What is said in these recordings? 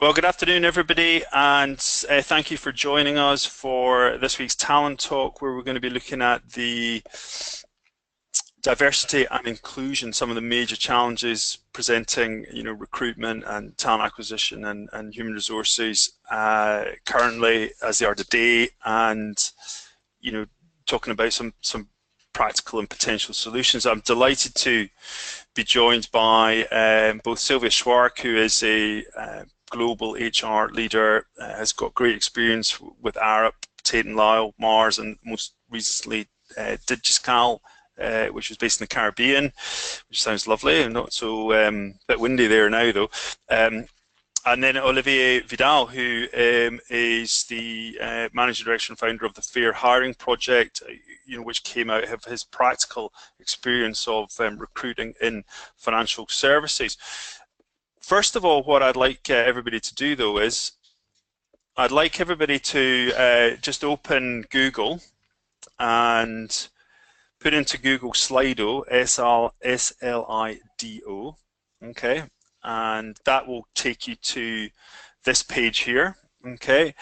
Well, good afternoon, everybody, and thank you for joining us for this week's Talent Talk, where we're going to be looking at the diversity and inclusion, some of the major challenges presenting, recruitment and talent acquisition and human resources currently as they are today, and talking about some practical and potential solutions. I'm delighted to be joined by both Silvia Schwark, who is a global HR leader, has got great experience with Arup, Tate & Lyle, Mars, and most recently Digiscal, which was based in the Caribbean, which sounds lovely and not so bit windy there now though. And then Olivier Vidal, who is the managing director and founder of the Fair Hiring Project, which came out of his practical experience of recruiting in financial services. First of all, what I'd like everybody to do though is, I'd like everybody to just open Google and put into Google Slido, S-L-I-D-O, okay, and that will take you to this page here, okay,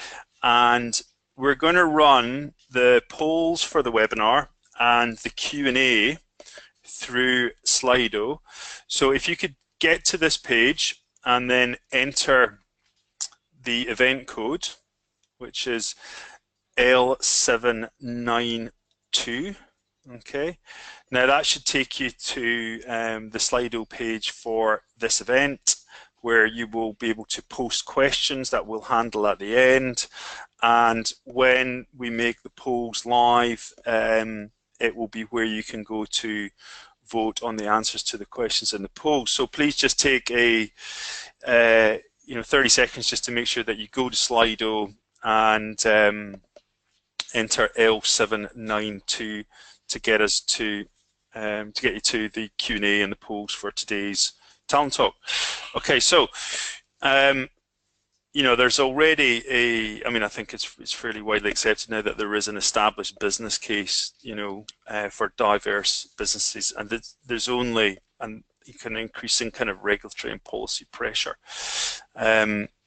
and we're going to run the polls for the webinar and the Q&A through Slido. So if you could get to this page and then enter the event code, which is L792. Okay, now that should take you to the Slido page for this event, where you will be able to post questions that we'll handle at the end. And when we make the polls live, it will be where you can go to vote on the answers to the questions in the poll. So please just take a 30 seconds just to make sure that you go to Slido and enter L792 to get us to get you to the Q&A and the polls for today's Talent Talk. Okay, so there's already I think it's fairly widely accepted now that there is an established business case, for diverse businesses, and there's only increasing kind of regulatory and policy pressure.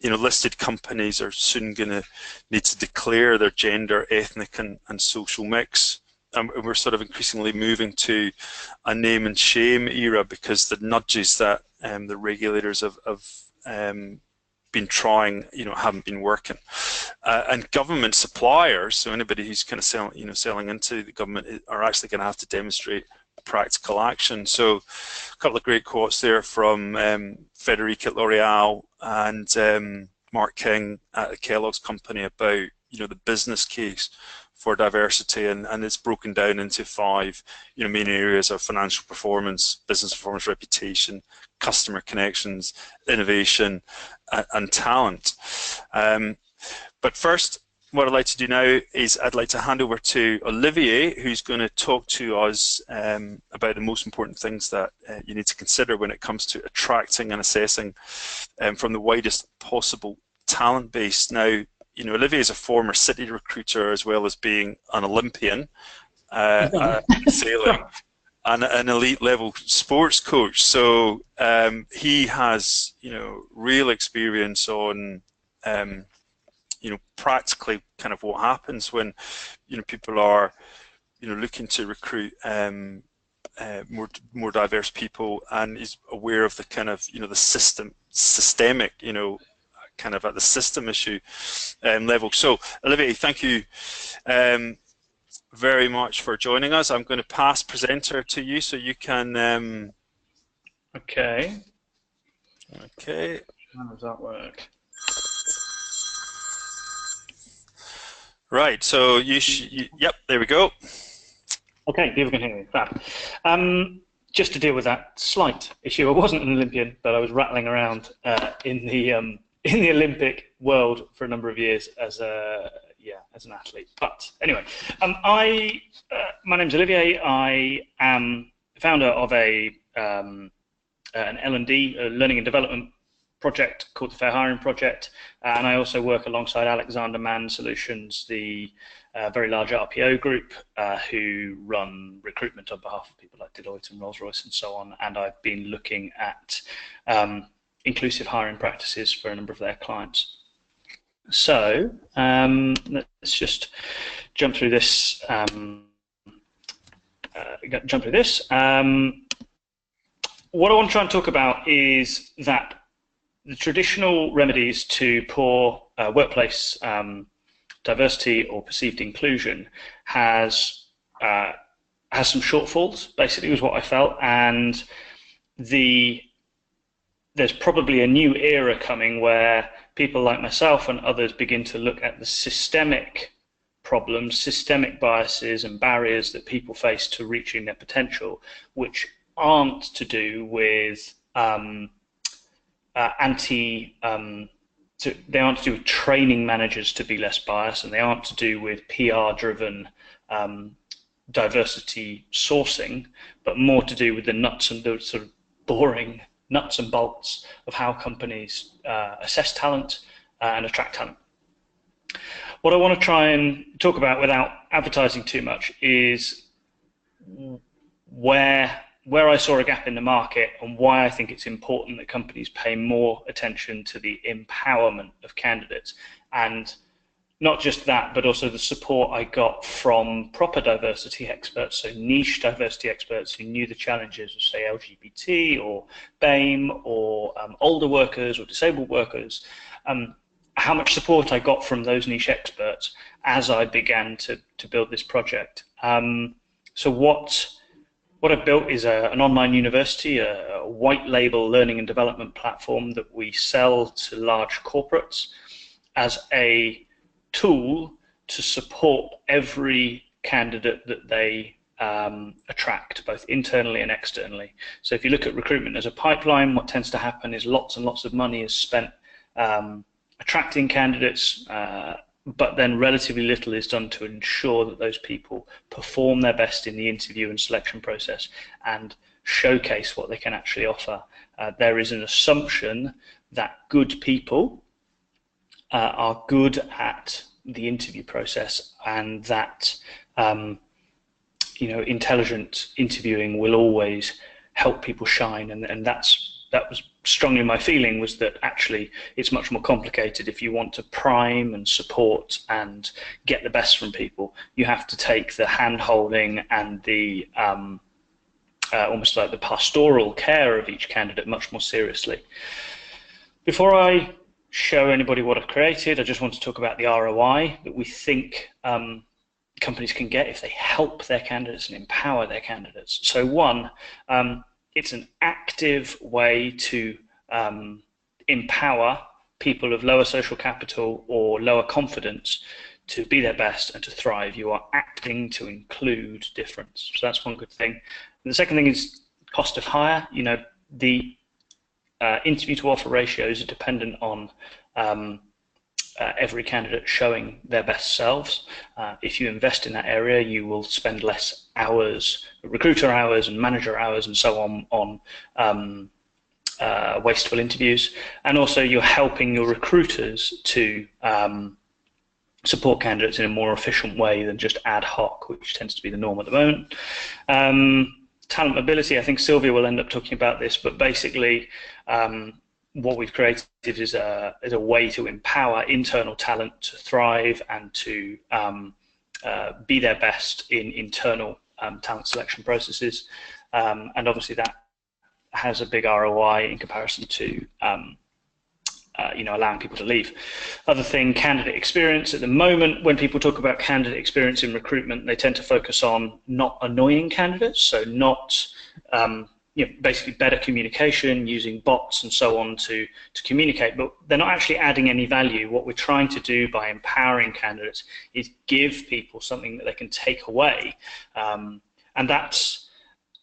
Listed companies are soon going to need to declare their gender, ethnic, and social mix. We're sort of increasingly moving to a name and shame era, because the nudges that the regulators have been trying, haven't been working. And government suppliers, so anybody who's kind of selling into the government, are actually going to have to demonstrate practical action. So a couple of great quotes there from Federica at L'Oreal and Mark King at the Kellogg's company about the business case for diversity, and it's broken down into 5 main areas of financial performance, business performance, reputation, customer connections, innovation, and talent. But first, what I'd like to do now is I'd like to hand over to Olivier, who's going to talk to us about the most important things that you need to consider when it comes to attracting and assessing from the widest possible talent base. Now, Olivier is a former city recruiter, as well as being an Olympian, sailing, and an elite level sports coach. So he has, real experience on, practically kind of what happens when, people are, looking to recruit more diverse people, and is aware of the kind of, the systemic, kind of at the system issue level. So Olivier, thank you very much for joining us. I'm going to pass presenter to you so you can okay, how does that work? Right, so yep, there we go. Okay, people can hear me. Fab. Just to deal with that slight issue, I wasn't an Olympian, but I was rattling around in the Olympic world for a number of years as an athlete. But anyway, my name's Olivier. I am the founder of an L&D, learning and development project called the Fair Hiring Project, and I also work alongside Alexander Mann Solutions, the very large RPO group who run recruitment on behalf of people like Deloitte and Rolls-Royce and so on. And I've been looking at inclusive hiring practices for a number of their clients. So let's just jump through this. What I want to try and talk about is that the traditional remedies to poor workplace diversity or perceived inclusion has some shortfalls, basically, was what I felt, and there's probably a new era coming where people like myself and others begin to look at the systemic problems, systemic biases and barriers that people face to reaching their potential, which aren't to do with they aren't to do with training managers to be less biased, and they aren't to do with PR-driven diversity sourcing, but more to do with the nuts and the sort of boring nuts and bolts of how companies assess talent and attract talent. What I want to try and talk about without advertising too much is where I saw a gap in the market and why I think it's important that companies pay more attention to the empowerment of candidates. And not just that, but also the support I got from proper diversity experts, so niche diversity experts who knew the challenges of, say, LGBT or BAME or older workers or disabled workers, how much support I got from those niche experts as I began to build this project. So what I've built is an online university, a white label learning and development platform that we sell to large corporates as a tool to support every candidate that they attract, both internally and externally. So if you look at recruitment as a pipeline, what tends to happen is lots and lots of money is spent attracting candidates, but then relatively little is done to ensure that those people perform their best in the interview and selection process and showcase what they can actually offer. There is an assumption that good people are good at the interview process, and that intelligent interviewing will always help people shine, and that was strongly my feeling, was that actually it's much more complicated. If you want to prime and support and get the best from people, you have to take the hand-holding and the almost like the pastoral care of each candidate much more seriously. Before I show anybody what I've created, I just want to talk about the ROI that we think companies can get if they help their candidates and empower their candidates. So one, it's an active way to empower people of lower social capital or lower confidence to be their best and to thrive. You are acting to include difference. So that's one good thing. And the second thing is cost of hire. The interview to offer ratios are dependent on every candidate showing their best selves. If you invest in that area, you will spend less hours, recruiter hours and manager hours and so on wasteful interviews. And also you're helping your recruiters to support candidates in a more efficient way than just ad hoc, which tends to be the norm at the moment. Talent mobility, I think Silvia will end up talking about this, but basically what we've created is a way to empower internal talent to thrive and to be their best in internal talent selection processes. And obviously that has a big ROI in comparison to allowing people to leave. Other thing, candidate experience. At the moment, when people talk about candidate experience in recruitment, they tend to focus on not annoying candidates, so not basically better communication, using bots and so on to communicate, but they're not actually adding any value. What we're trying to do by empowering candidates is give people something that they can take away, and that's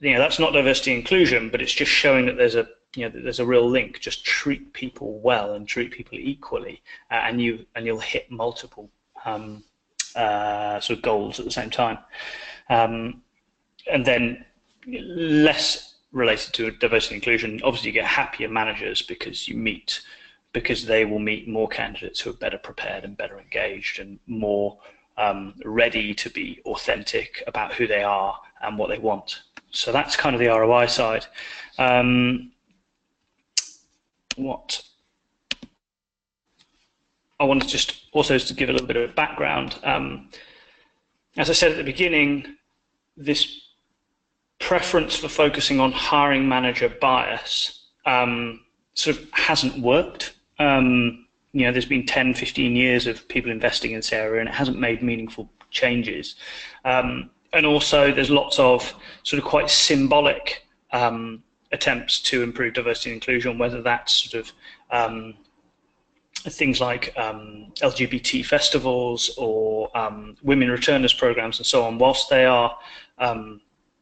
not diversity inclusion, but it's just showing that there's a real link. Just treat people well and treat people equally, and you'll hit multiple sort of goals at the same time. And then less related to diversity inclusion, obviously you get happier managers because they will meet more candidates who are better prepared and better engaged and more ready to be authentic about who they are and what they want. So that's kind of the ROI side. what I wanted just also to give a little bit of background. As I said at the beginning, this preference for focusing on hiring manager bias sort of hasn't worked. There's been 10, 15 years of people investing in this area, and it hasn't made meaningful changes. And also, there's lots of sort of quite symbolic attempts to improve diversity and inclusion, whether that's sort of things like LGBT festivals or women returners programs and so on. Whilst they are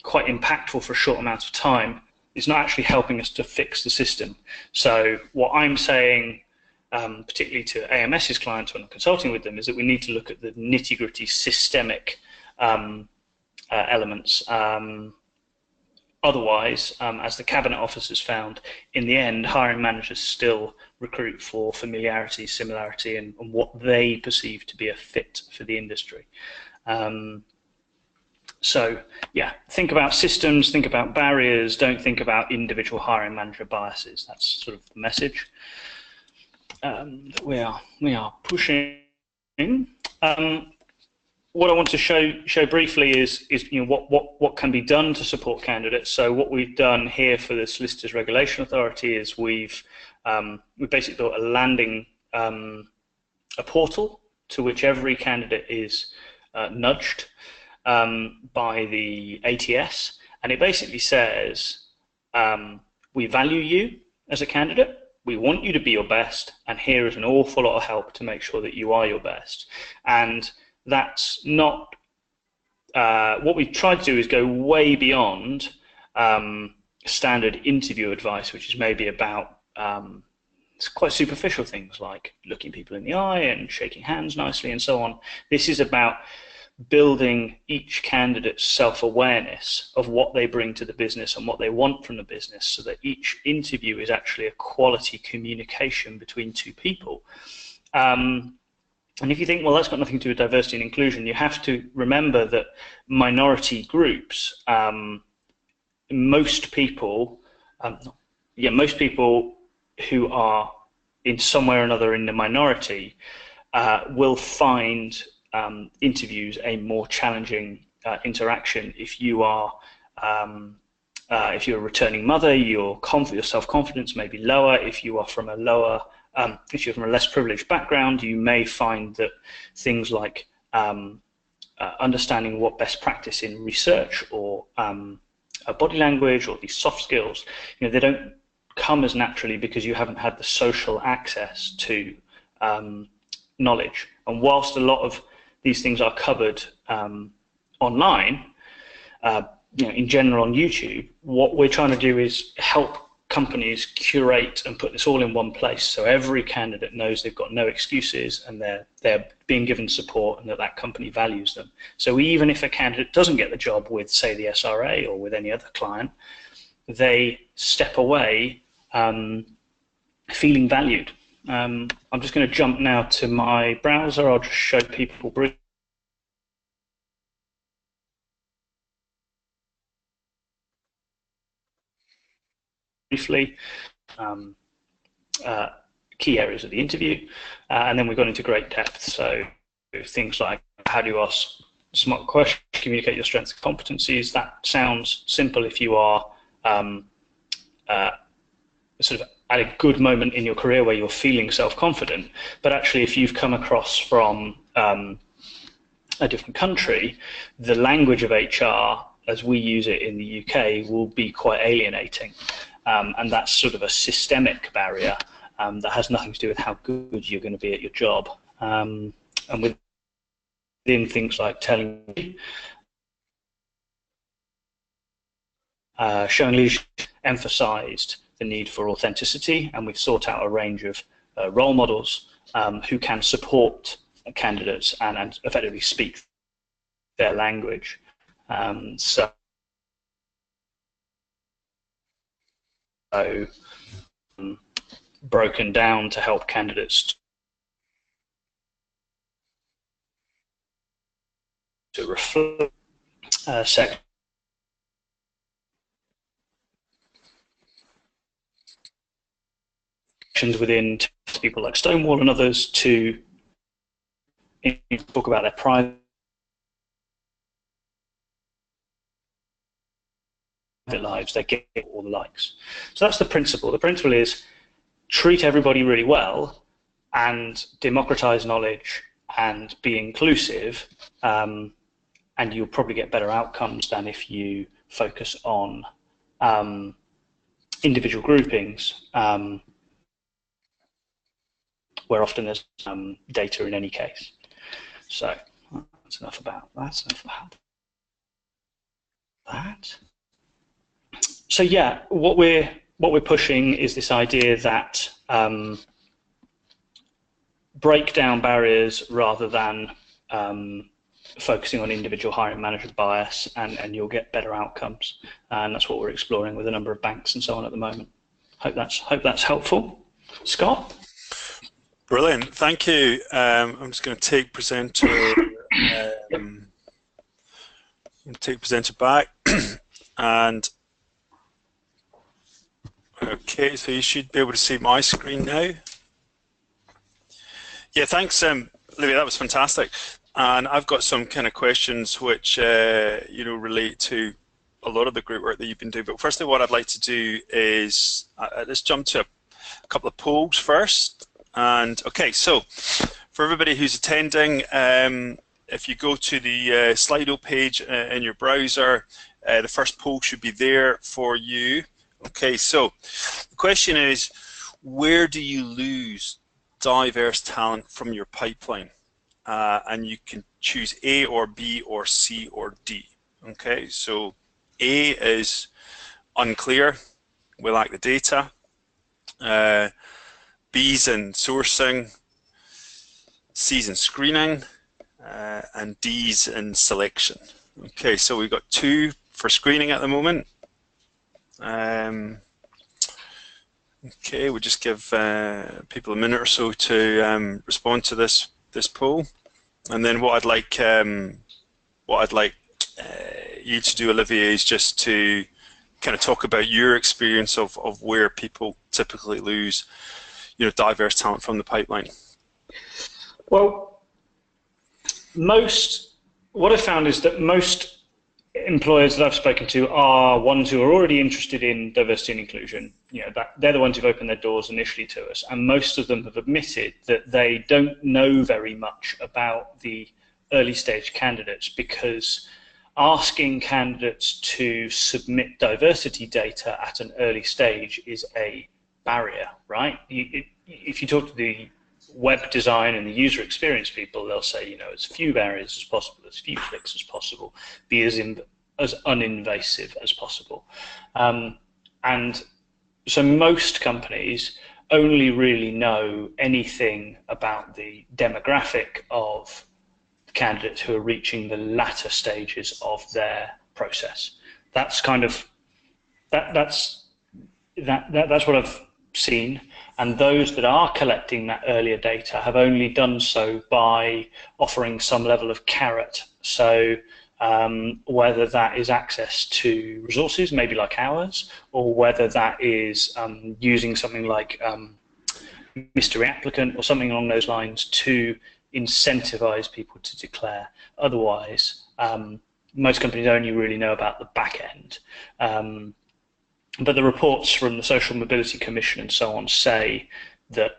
quite impactful for a short amount of time, it's not actually helping us to fix the system. So what I'm saying, particularly to AMS's clients when I'm consulting with them, is that we need to look at the nitty-gritty systemic elements. Otherwise, as the Cabinet Office has found, in the end, hiring managers still recruit for familiarity, similarity, and what they perceive to be a fit for the industry. So, yeah, think about systems, think about barriers, don't think about individual hiring manager biases. That's sort of the message that we are pushing. What I want to show briefly is what can be done to support candidates. So what we've done here for the Solicitors Regulation Authority is we've basically built a landing, a portal to which every candidate is nudged by the ATS, and it basically says, we value you as a candidate, we want you to be your best, and here is an awful lot of help to make sure that you are your best. And that's not, what we've tried to do is go way beyond standard interview advice, which is maybe about it's quite superficial things like looking people in the eye and shaking hands nicely and so on. This is about building each candidate's self-awareness of what they bring to the business and what they want from the business, so that each interview is actually a quality communication between two people. And if you think, well, that's got nothing to do with diversity and inclusion, you have to remember that minority groups, most people who are in some way or another in the minority will find interviews a more challenging interaction. If you are if you're a returning mother, your self-confidence may be lower. If you are from a lower if you're from a less privileged background, you may find that things like understanding what best practice in research or body language or these soft skills, they don't come as naturally because you haven't had the social access to knowledge. And whilst a lot of these things are covered online, in general on YouTube, what we're trying to do is help companies curate and put this all in one place, so every candidate knows they've got no excuses and they're being given support and that company values them. So even if a candidate doesn't get the job with, say, the SRA or with any other client, they step away feeling valued. I'm just going to jump now to my browser. I'll just show people briefly key areas of the interview, and then we've gone into great depth. So things like how do you ask smart questions, communicate your strengths and competencies. That sounds simple if you are sort of at a good moment in your career where you're feeling self-confident, but actually if you've come across from a different country, the language of HR as we use it in the UK will be quite alienating. And that's sort of a systemic barrier that has nothing to do with how good you're going to be at your job. And within things like telling, showing leadership, emphasised the need for authenticity, and we've sought out a range of role models who can support candidates and effectively speak their language. So broken down to help candidates to reflect within people like Stonewall and others to talk about their private lives, they get all the likes. So that's the principle. The principle is treat everybody really well and democratize knowledge and be inclusive, and you'll probably get better outcomes than if you focus on individual groupings, where often there's data in any case. So that's enough about that. So yeah, what we're pushing is this idea that break down barriers rather than focusing on individual hiring manager bias, and you'll get better outcomes. And that's what we're exploring with a number of banks and so on at the moment. Hope that's helpful. Scott? Brilliant, thank you. I'm just going to take presenter. Take presenter back, and okay, so you should be able to see my screen now. Yeah, thanks, Olivia. That was fantastic. And I've got some kind of questions which relate to a lot of the group work that you've been doing. But firstly, what I'd like to do is let's jump to a couple of polls first. And okay, so for everybody who's attending, if you go to the Slido page in your browser, the first poll should be there for you. Okay, so the question is, where do you lose diverse talent from your pipeline? And you can choose A or B or C or D. Okay, so A is unclear, we lack the data. B's in sourcing, C's in screening, and D's in selection. Okay, so we've got 2 for screening at the moment. Okay, we'll just give people a minute or so to respond to this poll, and then what I'd like you to do, Olivier, is just to kind of talk about your experience of where people typically lose, diverse talent from the pipeline. Well, what I've found is that most employers that I've spoken to are ones who are already interested in diversity and inclusion. They're the ones who've opened their doors initially to us, and most of them have admitted that they don't know very much about the early stage candidates, because asking candidates to submit diversity data at an early stage is a barrier, right? If you talk to the web design and the user experience people, they'll say, as few barriers as possible, as few clicks as possible, be as uninvasive as possible. And so most companies only really know anything about the demographic of the candidates who are reaching the latter stages of their process. That's kind of that's what I've seen, and those that are collecting that earlier data have only done so by offering some level of carrot. So whether that is access to resources, maybe like ours, or whether that is using something like Mystery Applicant or something along those lines to incentivize people to declare. Otherwise, most companies only really know about the back end. But the reports from the Social Mobility Commission and so on say that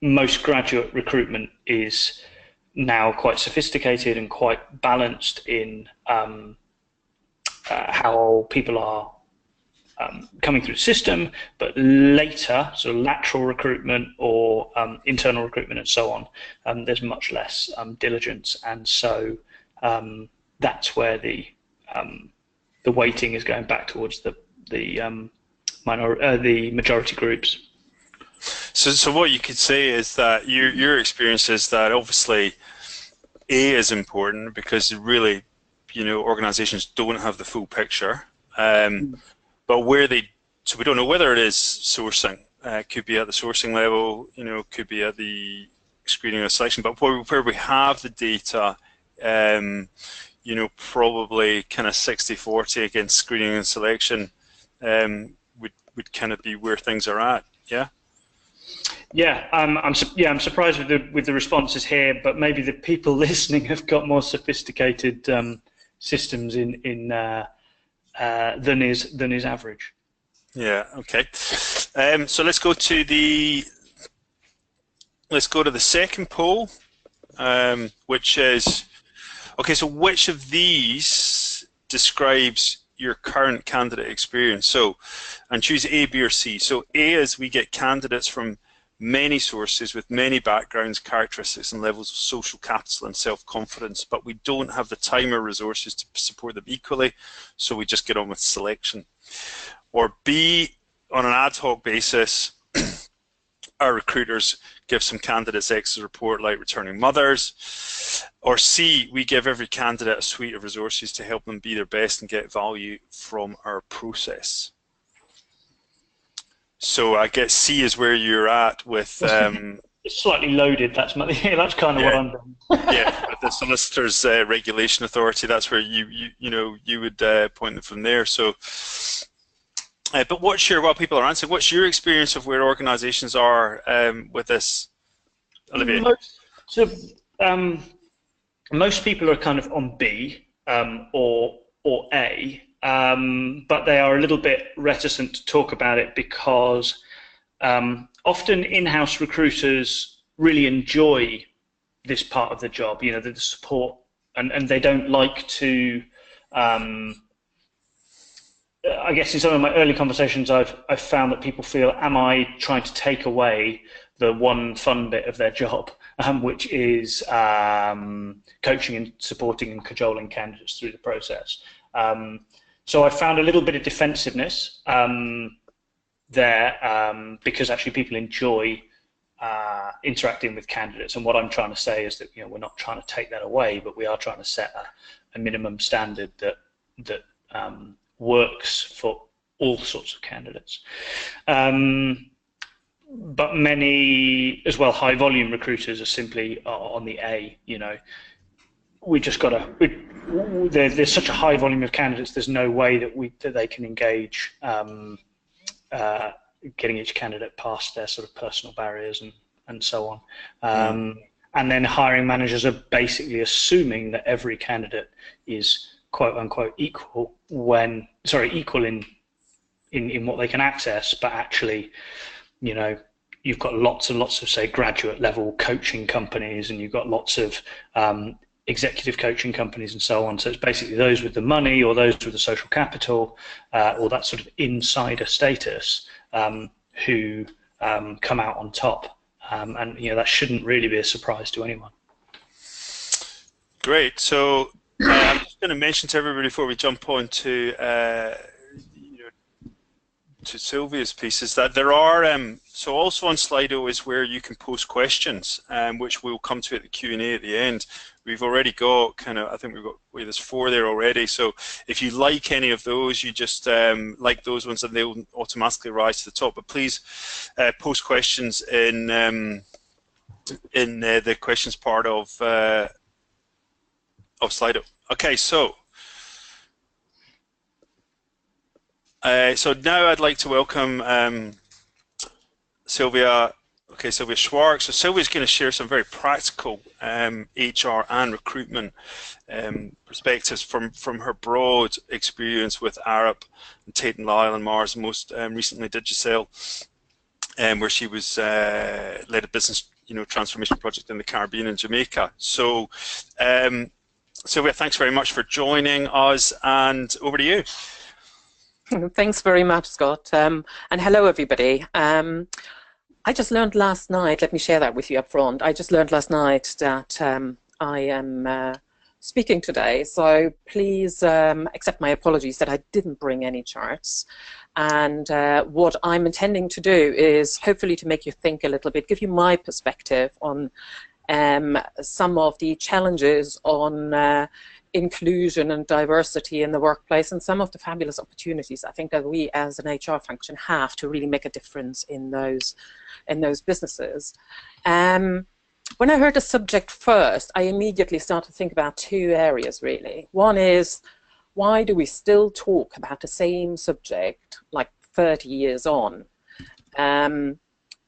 most graduate recruitment is now quite sophisticated and quite balanced in how people are coming through the system, but later, so lateral recruitment or internal recruitment and so on, there's much less diligence, and so that's where the weighting is going back towards the majority groups. So what you could say is that your experience is that obviously A is important because really, organizations don't have the full picture, but so we don't know whether it is sourcing. Could be at the sourcing level, could be at the screening or selection, but where we have the data, probably kind of 60-40 against screening and selection would kind of be where things are at. Yeah. Yeah, I'm surprised with the responses here, but maybe the people listening have got more sophisticated systems than is average. Yeah. Okay. So let's go to the second poll, which is okay. So which of these describes your current candidate experience? So, and choose A, B, or C. So A is we get candidates from many sources with many backgrounds, characteristics, and levels of social capital and self-confidence, but we don't have the time or resources to support them equally, so we just get on with selection. Or B, on an ad hoc basis, our recruiters give some candidates extra support like returning mothers. Or C, we give every candidate a suite of resources to help them be their best and get value from our process. So I guess C is where you're at with... It's slightly loaded, that's kind of what I'm doing. Yeah, with the Solicitors Regulation Authority, that's where you would point them from there. So, but while people are answering, what's your experience of where organisations are with this, Olivier? Most people are kind of on B or A, but they are a little bit reticent to talk about it because often in-house recruiters really enjoy this part of the job, the support, and they don't like to. I guess in some of my early conversations, I've found that people feel, am I trying to take away the one fun bit of their job, which is coaching and supporting and cajoling candidates through the process. So I found a little bit of defensiveness there because actually people enjoy interacting with candidates. And what I'm trying to say is that we're not trying to take that away, but we are trying to set a minimum standard that works for all sorts of candidates. But many, as well, high volume recruiters are simply on the A. We just got to. There's such a high volume of candidates. There's no way that they can engage getting each candidate past their sort of personal barriers and so on. And then hiring managers are basically assuming that every candidate is quote unquote equal in what they can access, but actually, you've got lots and lots of, say, graduate level coaching companies, and you've got lots of executive coaching companies and so on. So it's basically those with the money or those with the social capital or that sort of insider status who come out on top. And that shouldn't really be a surprise to anyone. Great. So I'm just going to mention to everybody before we jump on to Silvia's pieces that there are so also on Slido is where you can post questions, which we'll come to at the Q&A at the end. We've already got I think there's 4 there already. So if you like any of those, you just like those ones, and they'll automatically rise to the top. But please post questions in the questions part of Slido. Okay, so now I'd like to welcome Silvia. Okay, Silvia Schwark. So Silvia's going to share some very practical HR and recruitment perspectives from her broad experience with Arup and Tate and Lyle and Mars, and most recently Digicel, where she was led a business transformation project in the Caribbean and Jamaica. So Silvia, thanks very much for joining us, and over to you. Thanks very much, Scott, and hello everybody. I just learned last night, let me share that with you up front, I just learned last night that I am speaking today, so please accept my apologies that I didn't bring any charts. And what I'm intending to do is hopefully to make you think a little bit, give you my perspective on some of the challenges on inclusion and diversity in the workplace, and some of the fabulous opportunities I think that we as an HR function have to really make a difference in those businesses. When I heard the subject first, I immediately started to think about 2 areas really. One is, why do we still talk about the same subject like 30 years on?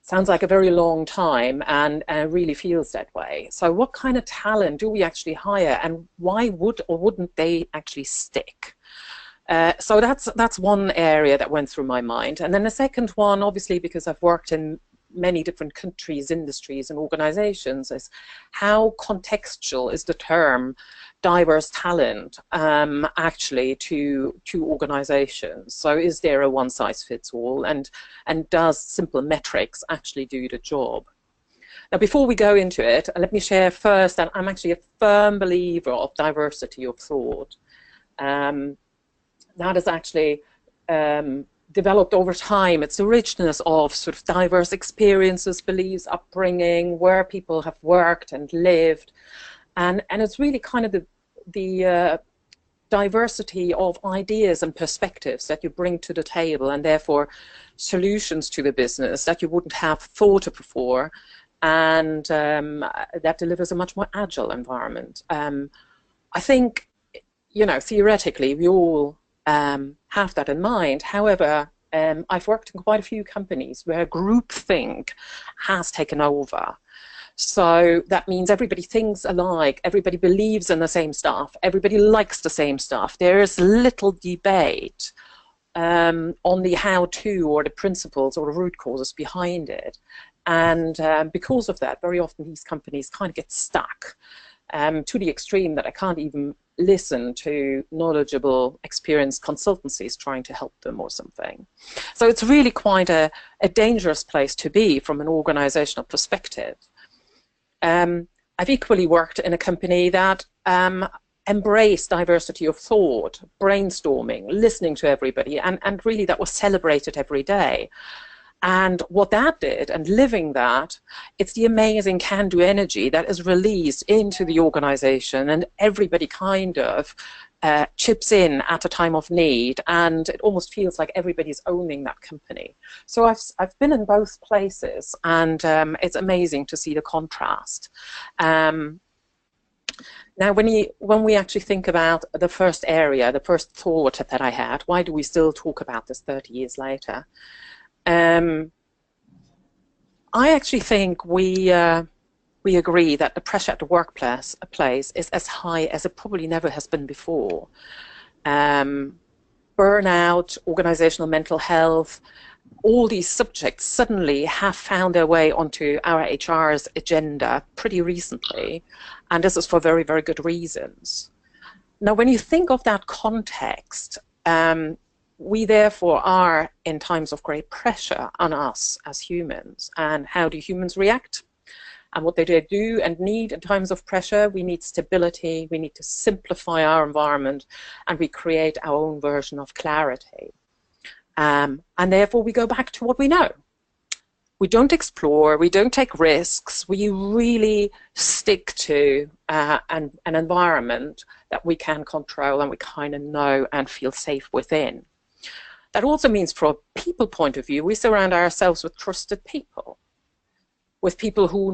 Sounds like a very long time, and it really feels that way. So what kind of talent do we actually hire, and why would or wouldn't they actually stick? So that's one area that went through my mind. And then the second one, obviously because I've worked in many different countries, industries and organizations, is how contextual is the term diverse talent actually to organizations. So is there a one size fits all, and does simple metrics actually do the job? Now, before we go into it, let me share first that I'm actually a firm believer of diversity of thought. That is actually developed over time. It's the richness of sort of diverse experiences, beliefs, upbringing, where people have worked and lived. And it's really kind of the diversity of ideas and perspectives that you bring to the table, and therefore solutions to the business that you wouldn't have thought of before, and that delivers a much more agile environment. I think, you know, theoretically, we all have that in mind. However, I've worked in quite a few companies where groupthink has taken over. So that means everybody thinks alike, everybody believes in the same stuff, everybody likes the same stuff. There is little debate on the how-to or the principles or the root causes behind it. And because of that, very often these companies kind of get stuck to the extreme that I can't even listen to knowledgeable, experienced consultancies trying to help them or something. So it's really quite a dangerous place to be from an organizational perspective. I've equally worked in a company that embraced diversity of thought, brainstorming, listening to everybody, and really that was celebrated every day. And what that did, and living that, it's the amazing can-do energy that is released into the organization, and everybody kind of chips in at a time of need, and it almost feels like everybody's owning that company. So I've been in both places, and it's amazing to see the contrast. Now, when we actually think about the first area, the first thought that I had, why do we still talk about this 30 years later? I actually think we agree that the pressure at the workplace is as high as it probably never has been before. Burnout, organizational mental health, all these subjects suddenly have found their way onto our HR's agenda pretty recently, and this is for very, very good reasons. Now, when you think of that context, we therefore are in times of great pressure on us as humans. And how do humans react? And what they do and need in times of pressure, we need stability, we need to simplify our environment, and we create our own version of clarity. And therefore we go back to what we know. We don't explore, we don't take risks, we really stick to an environment that we can control and we kind of know and feel safe within. That also means, from a people point of view, we surround ourselves with trusted people, with people who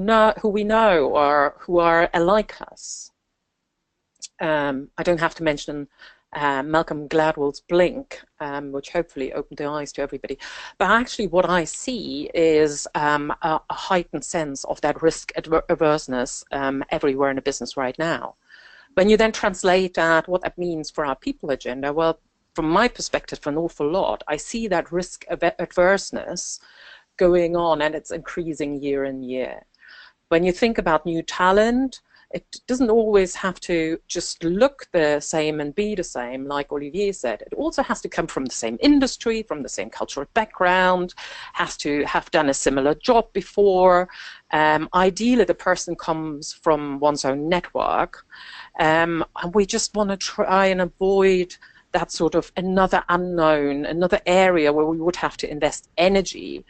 we know or who are alike us. I don't have to mention Malcolm Gladwell's Blink, which hopefully opened the eyes to everybody. But actually what I see is a heightened sense of that risk averseness everywhere in the business right now. When you then translate that, what that means for our people agenda, well, from my perspective, an awful lot. I see that risk averseness going on, and it's increasing year in year. When you think about new talent, it doesn't always have to just look the same and be the same, like Olivier said. It also has to come from the same industry, from the same cultural background, has to have done a similar job before. Ideally, the person comes from one's own network. And we just want to try and avoid that sort of another unknown, another area where we would have to invest energy,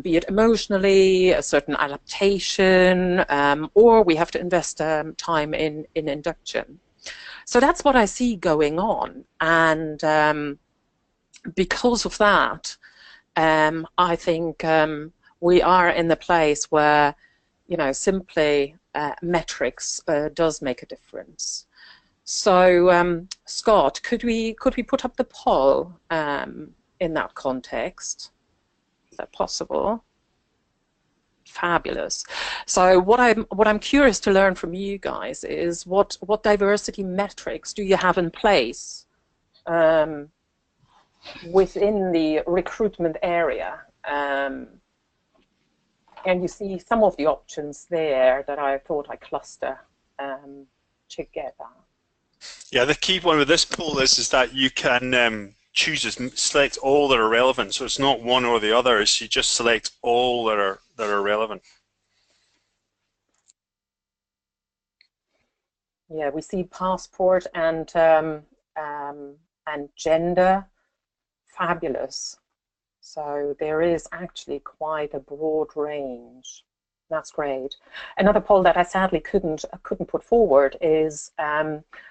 be it emotionally, a certain adaptation, or we have to invest time in induction. So that's what I see going on. And because of that, I think we are in the place where, you know, simply metrics does make a difference. So, Scott, could we put up the poll in that context? Is that possible? Fabulous. So what I'm curious to learn from you guys is what diversity metrics do you have in place within the recruitment area? And you see some of the options there that I thought I cluster together. Yeah, the key one with this poll is that you can select all that are relevant. So it's not one or the other. It's you just select all that are relevant. Yeah, we see passport and gender. Fabulous. So there is actually quite a broad range. That's great. Another poll that I sadly couldn't put forward is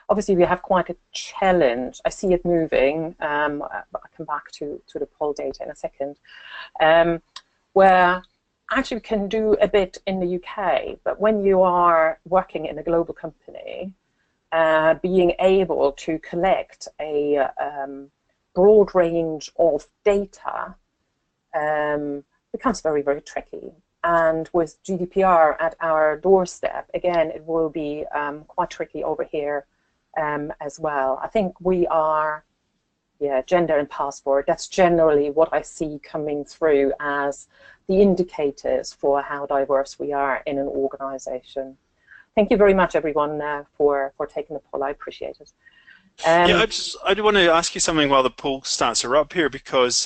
obviously we have quite a challenge. I see it moving. I'll come back to the poll data in a second. Where actually we can do a bit in the UK, but when you are working in a global company, being able to collect a broad range of data becomes very, very tricky. And with GDPR at our doorstep, again, it will be quite tricky over here as well. I think we are, yeah, gender and passport, that's generally what I see coming through as the indicators for how diverse we are in an organization. Thank you very much, everyone, for taking the poll. I appreciate it. Yeah, I do want to ask you something while the poll stats are up here, because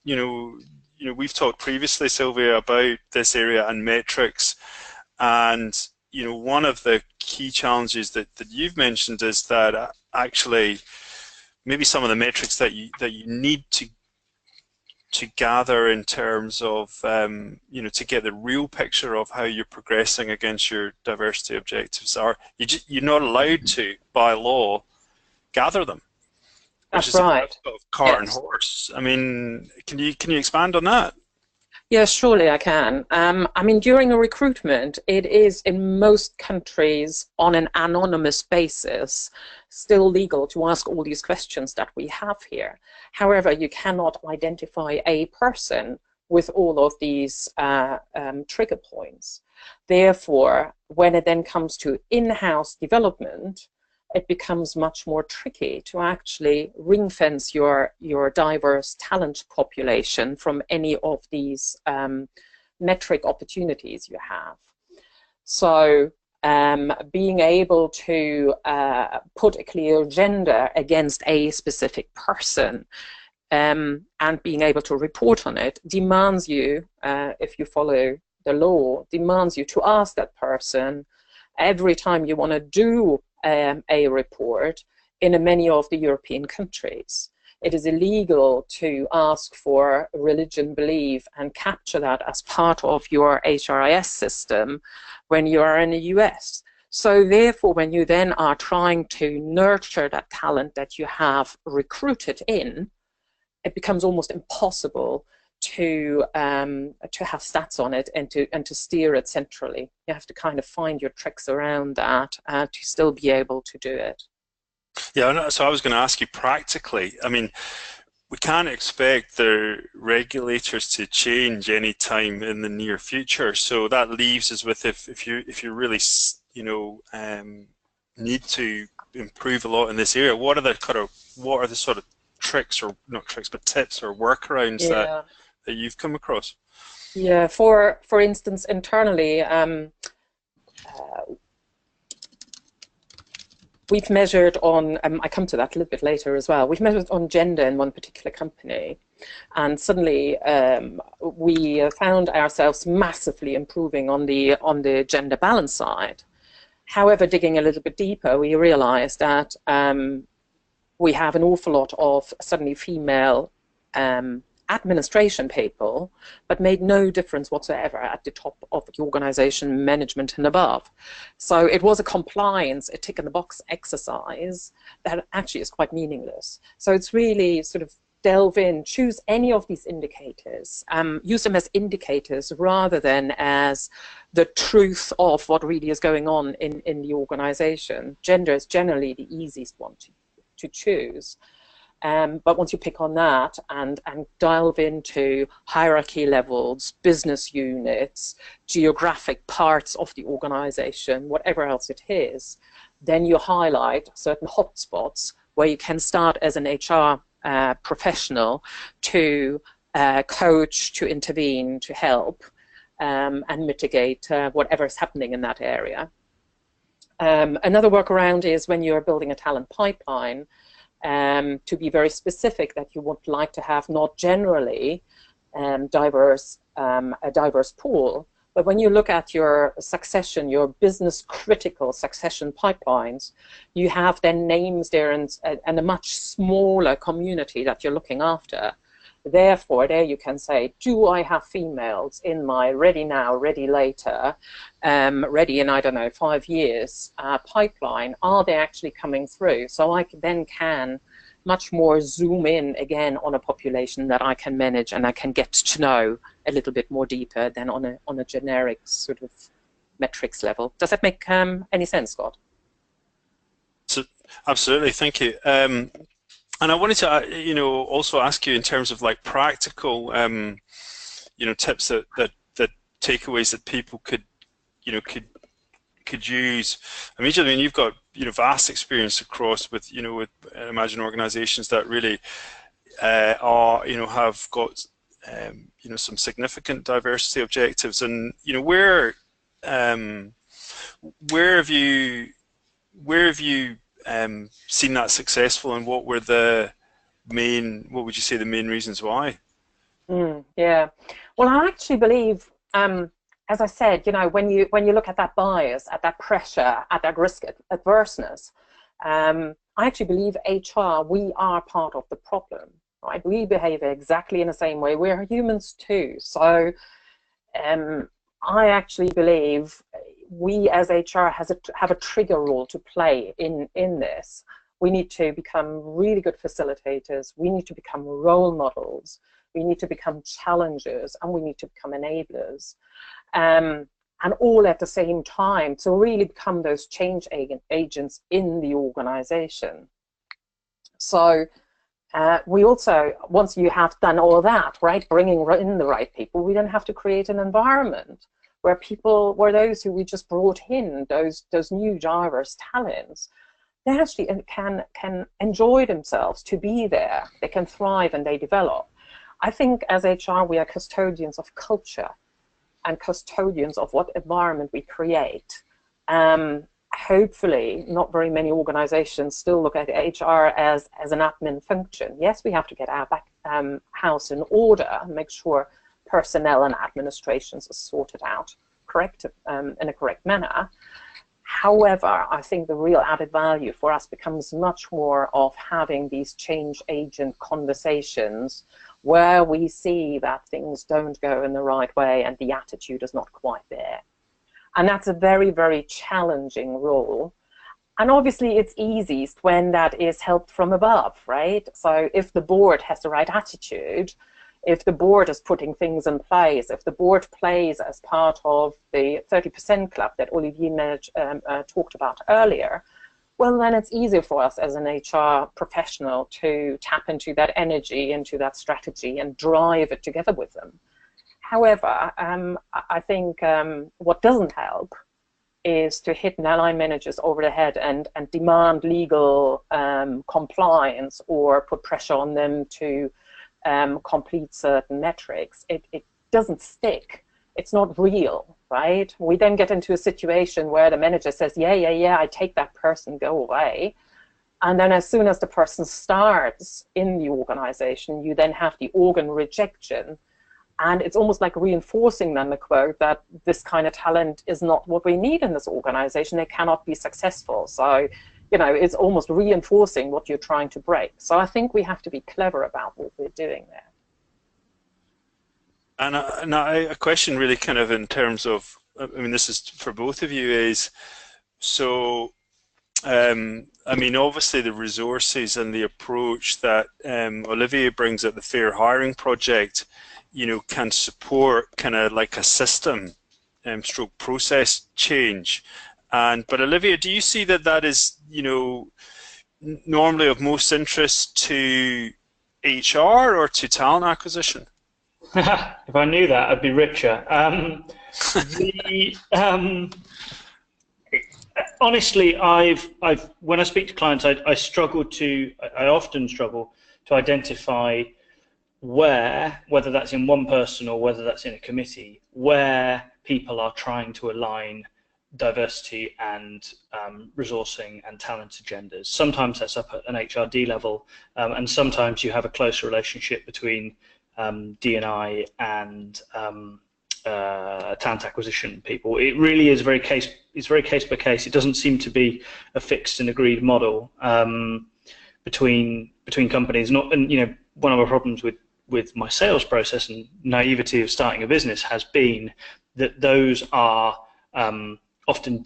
you know, we've talked previously, Silvia, about this area and metrics, and one of the key challenges that you've mentioned is that actually maybe some of the metrics that you need to gather in terms of to get the real picture of how you're progressing against your diversity objectives are you're not allowed to, by law, gather them. That's right. A sort of cart and horse. I mean, can you expand on that? Yes, surely I can. I mean, during a recruitment, it is in most countries on an anonymous basis still legal to ask all these questions that we have here. However, you cannot identify a person with all of these trigger points. Therefore, when it then comes to in-house development, it becomes much more tricky to actually ring-fence your diverse talent population from any of these metric opportunities you have. So being able to put a clear gender against a specific person and being able to report on it demands you, if you follow the law, demands you to ask that person every time you want to do a report. In many of the European countries, it is illegal to ask for religion, belief, and capture that as part of your HRIS system when you are in the US. So therefore, when you then are trying to nurture that talent that you have recruited in, it becomes almost impossible to have stats on it and to steer it centrally. You have to kind of find your tricks around that to still be able to do it. Yeah, so I was going to ask you practically. I mean, we can't expect the regulators to change any time in the near future. So that leaves us with if you really need to improve a lot in this area, what are the sort of tricks, or not tricks, but tips or workarounds that you've come across? Yeah, for instance, internally, we've measured on, I come to that a little bit later as well, we've measured on gender in one particular company, and suddenly we found ourselves massively improving on the gender balance side. However, digging a little bit deeper, we realized that we have an awful lot of suddenly female administration people, but made no difference whatsoever at the top of the organization, management and above. So it was a compliance, a tick in the box exercise that actually is quite meaningless. So it's really sort of delve in, choose any of these indicators, use them as indicators rather than as the truth of what really is going on in the organization. Gender is generally the easiest one to choose. But once you pick on that and delve into hierarchy levels, business units, geographic parts of the organization, whatever else it is, then you highlight certain hotspots where you can start as an HR professional to coach, to intervene, to help, and mitigate whatever is happening in that area. Another workaround is when you're building a talent pipeline, to be very specific that you would like to have not generally a diverse pool, but when you look at your succession, your business critical succession pipelines, you have then names there and a much smaller community that you're looking after. Therefore, there you can say, do I have females in my ready now, ready later, ready in, I don't know, 5 years pipeline? Are they actually coming through? So I then can much more zoom in again on a population that I can manage and I can get to know a little bit more deeper than on a generic sort of metrics level. Does that make any sense, Scott? So, absolutely, thank you. And I wanted to, also ask you in terms of like practical, tips that takeaways that people could use. Immediately, you've got vast experience across with I imagine organisations that really have got some significant diversity objectives, and where have you seen that successful, and what would you say the main reasons why? Yeah, well, I actually believe, as I said, when you look at that bias, at that pressure, at that risk adverseness, I actually believe HR, we are part of the problem, right? We behave exactly in the same way. We're humans too. So I actually believe we as HR have a trigger role to play in this. We need to become really good facilitators. We need to become role models. We need to become challengers, and we need to become enablers. And all at the same time to really become those change agents in the organization. So we also, once you have done all that, right, bringing in the right people, we then have to create an environment where those who we just brought in, those new diverse talents, they actually can enjoy themselves to be there. They can thrive and they develop. I think as HR, we are custodians of culture and custodians of what environment we create. Hopefully, not very many organizations still look at HR as an admin function. Yes, we have to get our house in order and make sure personnel and administrations are sorted out in a correct manner. However, I think the real added value for us becomes much more of having these change agent conversations where we see that things don't go in the right way and the attitude is not quite there. And that's a very, very challenging role. And obviously it's easiest when that is helped from above, right? So if the board has the right attitude, if the board is putting things in place, if the board plays as part of the 30% club that Olivier talked about earlier, well, then it's easier for us as an HR professional to tap into that energy, into that strategy, and drive it together with them. However, I think what doesn't help is to hit line managers over the head and demand legal compliance or put pressure on them to complete certain metrics. It doesn't stick. It's not real, right? We then get into a situation where the manager says, yeah, I take that person, go away. And then as soon as the person starts in the organization, you then have the organ rejection. And it's almost like reinforcing then the quote that this kind of talent is not what we need in this organization. They cannot be successful. So, it's almost reinforcing what you're trying to break. So I think we have to be clever about what we're doing there. And a question really kind of in terms of, this is for both of you, is so, obviously the resources and the approach that Olivier brings at the Fair Hiring Project, can support kind of like a system stroke process change. But Olivier, do you see that is, normally of most interest to HR or to talent acquisition? If I knew that, I'd be richer. Honestly, when I speak to clients, I often struggle to identify whether that's in one person or whether that's in a committee, where people are trying to align diversity and resourcing and talent agendas. Sometimes that's up at an HRD level, and sometimes you have a closer relationship between D&I and talent acquisition people. It really is very case by case. It doesn't seem to be a fixed and agreed model between companies. One of our problems with my sales process and naivety of starting a business has been that those are often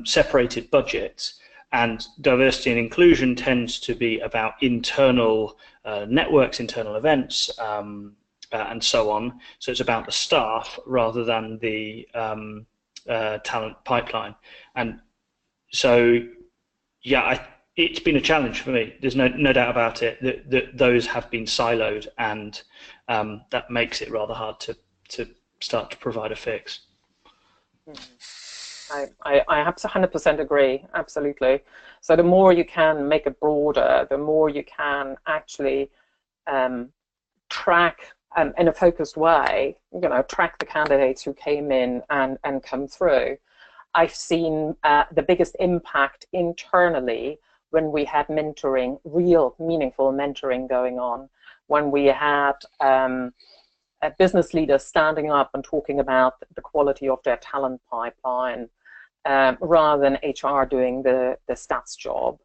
separated budgets, and diversity and inclusion tends to be about internal networks, internal events, and so on. So it's about the staff rather than the talent pipeline. And so, yeah, it's been a challenge for me. There's no doubt about it that those have been siloed, and that makes it rather hard to start to provide a fix. I have to 100% agree, absolutely. So the more you can make it broader, the more you can actually track in a focused way, track the candidates who came in and come through. I've seen the biggest impact internally when we had mentoring, real meaningful mentoring going on, when we had business leaders standing up and talking about the quality of their talent pipeline rather than HR doing the stats job.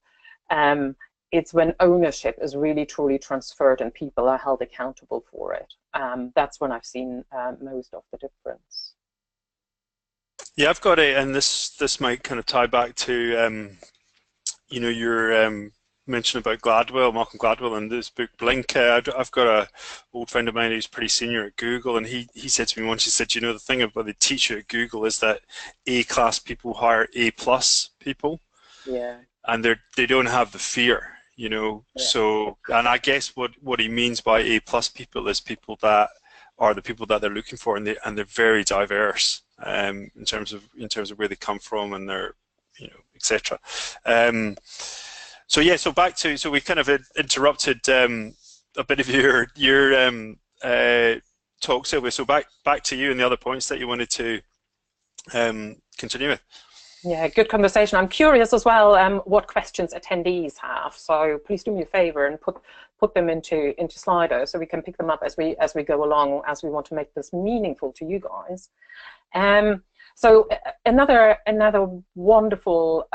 It's when ownership is really truly transferred and people are held accountable for it. That's when I've seen most of the difference. Yeah, I've got it, and this might kind of tie back to your mention about Malcolm Gladwell, and this book Blink. I've got a old friend of mine who's pretty senior at Google, and he said to me once, he said, the thing about the teacher at Google is that A-class people hire A+ people. Yeah. And they don't have the fear, Yeah. So, and I guess what he means by A+ people is people that are the people that they're looking for, and they're very diverse in terms of where they come from and their etc. So yeah, so we kind of interrupted a bit of your talk, Silvia. So back to you and the other points that you wanted to continue with. Yeah, good conversation. I'm curious as well what questions attendees have. So please do me a favor and put them into Slido so we can pick them up as we go along, as we want to make this meaningful to you guys. So another wonderful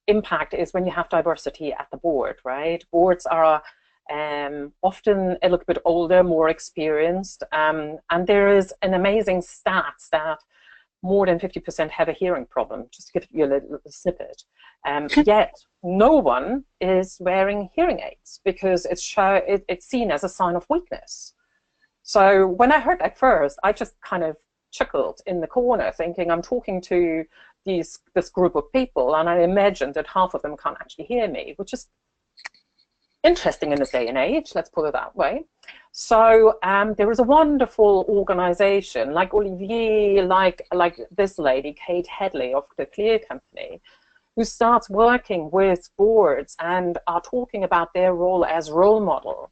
impact is when you have diversity at the board, right? Boards are often a little bit older, more experienced, and there is an amazing stats that more than 50% have a hearing problem, just to give you a little snippet. Yet no one is wearing hearing aids because it's seen as a sign of weakness. So when I heard that first, I just kind of chuckled in the corner, thinking I'm talking to this group of people, and I imagined that half of them can't actually hear me, which is interesting in this day and age, let's put it that way. So there is a wonderful organization like Olivier, like this lady, Kate Headley of the Clear Company, who starts working with boards and are talking about their role as role model.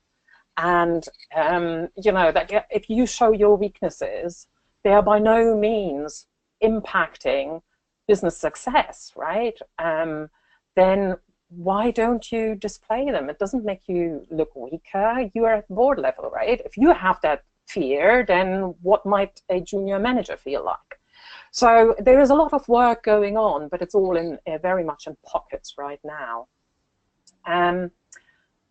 And that if you show your weaknesses, they are by no means impacting business success, right? Then why don't you display them? It doesn't make you look weaker. You are at board level, right? If you have that fear, then what might a junior manager feel like? So there is a lot of work going on, but it's all in very much in pockets right now.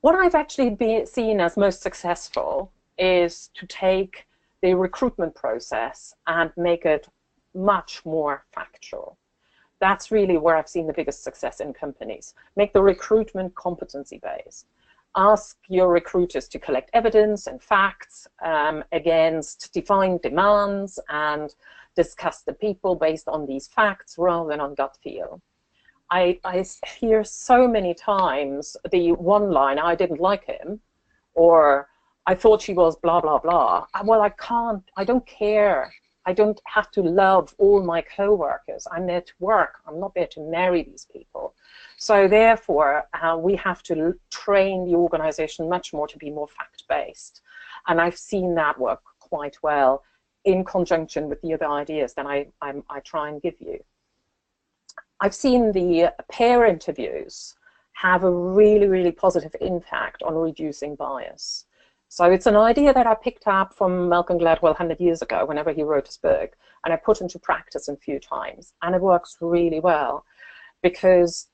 What I've actually seen as most successful is to take the recruitment process and make it much more factual. That's really where I've seen the biggest success in companies. Make the recruitment competency-based. Ask your recruiters to collect evidence and facts against defined demands and discuss the people based on these facts rather than on gut feel. I hear so many times the one line, I didn't like him, or I thought she was blah, blah, blah. Well, I don't care. I don't have to love all my co-workers. I'm there to work. I'm not there to marry these people. So therefore, we have to train the organization much more to be more fact-based. And I've seen that work quite well in conjunction with the other ideas that I try and give you. I've seen the peer interviews have a really, really positive impact on reducing bias. So it's an idea that I picked up from Malcolm Gladwell 100 years ago, whenever he wrote his book, and I put into practice a few times, and it works really well, because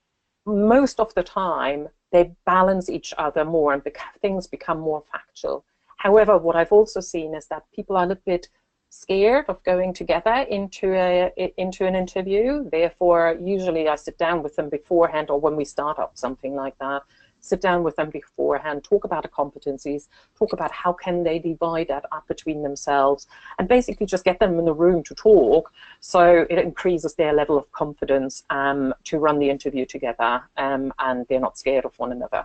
most of the time they balance each other more and things become more factual. However, what I've also seen is that people are a little bit scared of going together into an interview. Therefore, usually I sit down with them beforehand, or when we start up something like that, sit down with them beforehand, talk about the competencies, talk about how can they divide that up between themselves, and basically just get them in the room to talk, so it increases their level of confidence to run the interview together, and they're not scared of one another.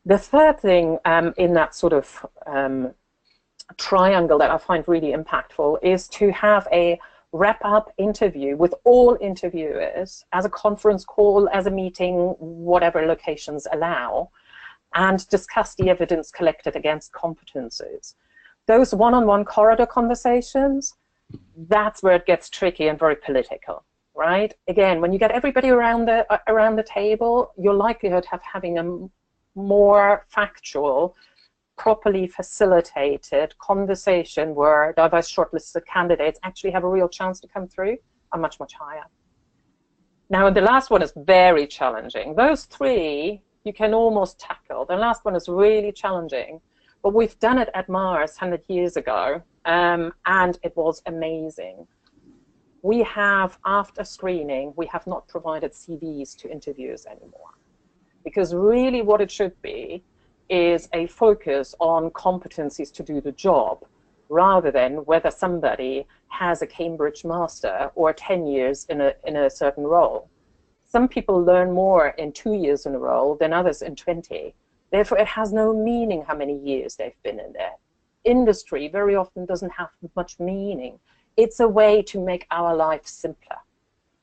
The third thing in that sort of triangle that I find really impactful is to have a wrap-up interview with all interviewers as a conference call, as a meeting, whatever locations allow, and discuss the evidence collected against competencies. Those one-on-one corridor conversations, that's where it gets tricky and very political, right? Again, when you get everybody around the table, your likelihood of having a more factual, properly facilitated conversation where diverse shortlisted candidates actually have a real chance to come through are much, much higher. Now, the last one is very challenging. Those three you can almost tackle. The last one is really challenging, but we've done it at Mars 100 years ago, and it was amazing. We have, after screening, we have not provided CVs to interviewers anymore, because really what it should be is a focus on competencies to do the job, rather than whether somebody has a Cambridge master or 10 years in a certain role. Some people learn more in 2 years in a role than others in 20. Therefore, it has no meaning how many years they've been in there. Industry very often doesn't have much meaning. It's a way to make our life simpler,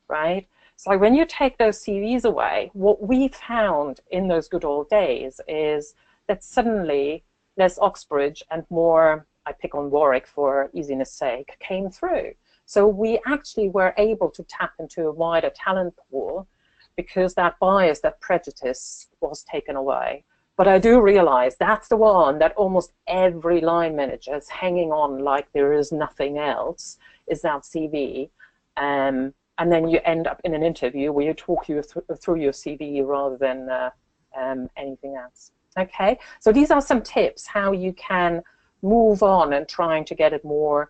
right? So when you take those CVs away, what we found in those good old days is that suddenly less Oxbridge and more, I pick on Warwick for easiness sake, came through. So we actually were able to tap into a wider talent pool because that bias, that prejudice was taken away. But I do realize that's the one that almost every line manager is hanging on like there is nothing else, is that CV. And then you end up in an interview where you talk through your CV rather than anything else. Okay, so these are some tips how you can move on and trying to get it more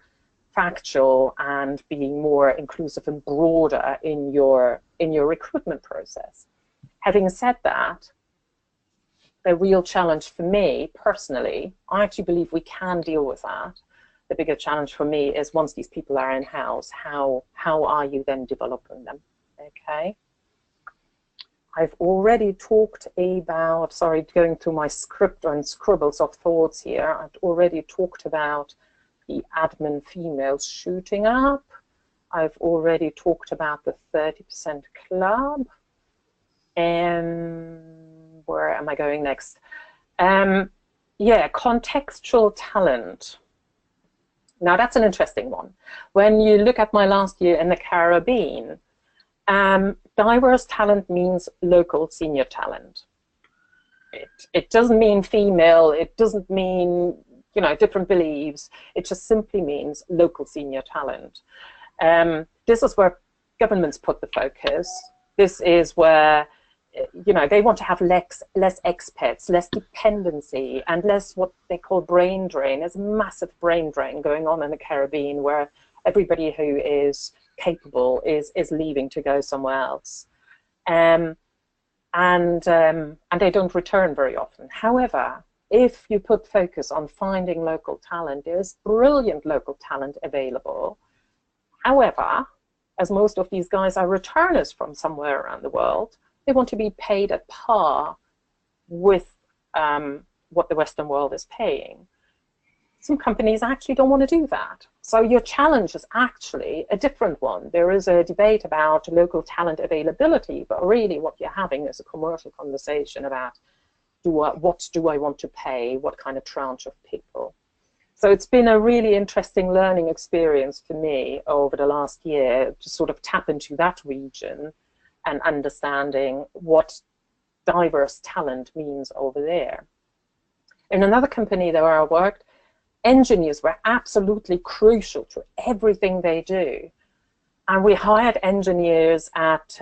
factual and being more inclusive and broader in your recruitment process. Having said that, the real challenge for me personally, I actually believe we can deal with that. The bigger challenge for me is once these people are in-house, how are you then developing them? Okay. I've already talked about, sorry, going through my script and scribbles of thoughts here, I've already talked about the admin females shooting up. I've already talked about the 30% club. And where am I going next? Yeah, contextual talent. Now that's an interesting one. When you look at my last year in the Caribbean, diverse talent means local senior talent. It doesn't mean female, it doesn't mean, you know, different beliefs. It just simply means local senior talent. This is where governments put the focus. This is where, you know, they want to have less expats, less dependency, and less what they call brain drain. There's a massive brain drain going on in the Caribbean where everybody who is capable is leaving to go somewhere else. And they don't return very often. However, if you put focus on finding local talent, there's brilliant local talent available. However, as most of these guys are returners from somewhere around the world, they want to be paid at par with what the Western world is paying. Some companies actually don't want to do that. So your challenge is actually a different one. There is a debate about local talent availability, but really what you're having is a commercial conversation about what do I want to pay, what kind of tranche of people. So it's been a really interesting learning experience for me over the last year to sort of tap into that region and understanding what diverse talent means over there. In another company where I worked, engineers were absolutely crucial to everything they do. And we hired engineers at